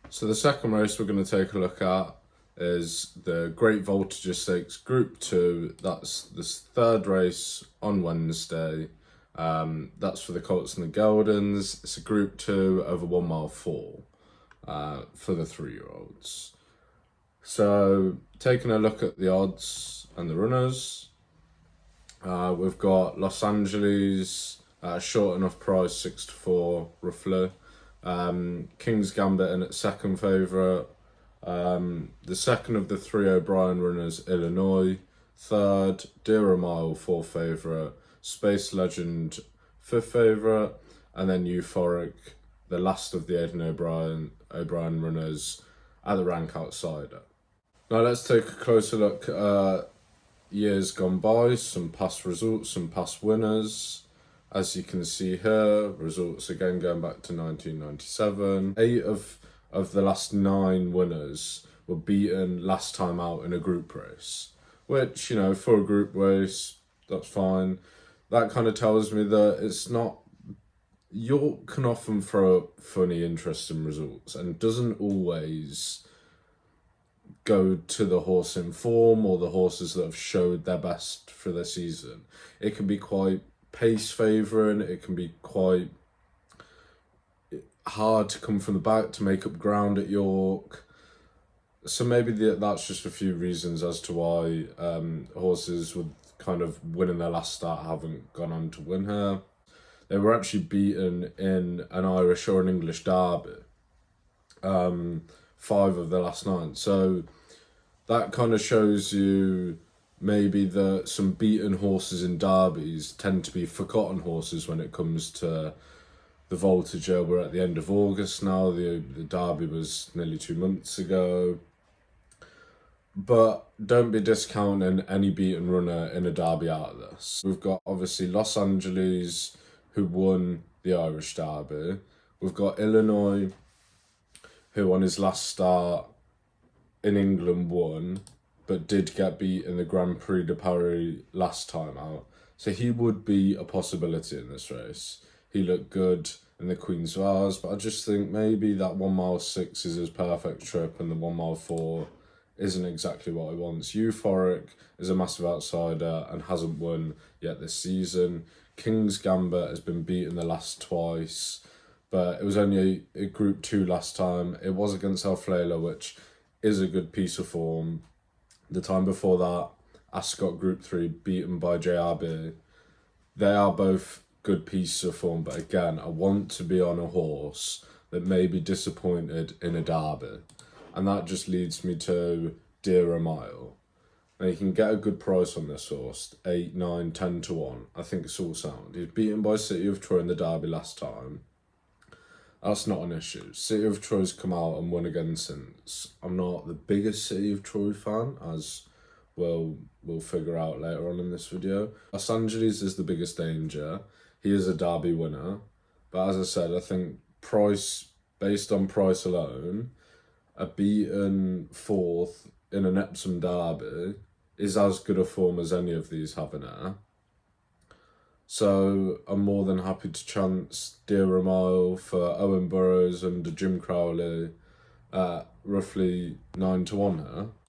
So the second race we're going to take a look at is the Great Voltigeur Stakes Group 2. That's this third race on Wednesday. That's for the Colts and the Geldens. It's a Group 2 over 1 mile 4 for the 3-year-olds. So taking a look at the odds and the runners, we've got Los Angeles at a short enough price, 6-4 roughly. King's Gambit in at second favourite. The second of the 3 O'Brien runners, Illinois. Third, Deer a Mile, 4th favourite. Space Legend, 5th favourite. And then Euphoric, the last of the Aidan O'Brien runners, at the rank outsider. Now let's take a closer look at years gone by, some past results, some past winners. As you can see here, results again going back to 1997. 8 of the last 9 winners were beaten last time out in a group race, which, you know, for a group race, that's fine. That kind of tells me that it's not... York can often throw up funny, interesting results and doesn't always go to the horse in form or the horses that have showed their best for the season. It can be quite pace favouring, it can be quite hard to come from the back to make up ground at York. So maybe that's just a few reasons as to why horses with kind of winning their last start haven't gone on to win here. They were actually beaten in an Irish or an English derby, 5 of the last 9. So that kind of shows you maybe that some beaten horses in derbies tend to be forgotten horses when it comes to the Voltigeur. We're at the end of August now. The derby was nearly 2 months ago. But don't be discounting any beaten runner in a derby out of this. We've got obviously Los Angeles, who won the Irish derby. We've got Illinois, who on his last start in England won, but did get beat in the Grand Prix de Paris last time out. So he would be a possibility in this race. He looked good in the Queen's Vase, but I just think maybe that 1 mile 6 is his perfect trip and the 1 mile 4 isn't exactly what he wants. Euphoric is a massive outsider and hasn't won yet this season. King's Gambit has been beaten the last twice, but it was only a Group 2 last time. It was against Alflela, which is a good piece of form. The time before that, Ascot Group 3 beaten by JRB. They are both good pieces of form, but again, I want to be on a horse that may be disappointed in a derby. And that just leads me to Deer a Mile. Now you can get a good price on this horse, 8, 9, 10 to 1. I think it's all sound. He was beaten by City of Troy in the derby last time. That's not an issue. City of Troy's come out and won again since. I'm not the biggest City of Troy fan, as we'll figure out later on in this video. Los Angeles is the biggest danger. He is a derby winner. But as I said, I think price, based on price alone, a beaten 4th in an Epsom derby is as good a form as any of these have in there. So I'm more than happy to chance Deer a Mile for Owen Burrows and Jim Crowley at roughly 9 to 1 here.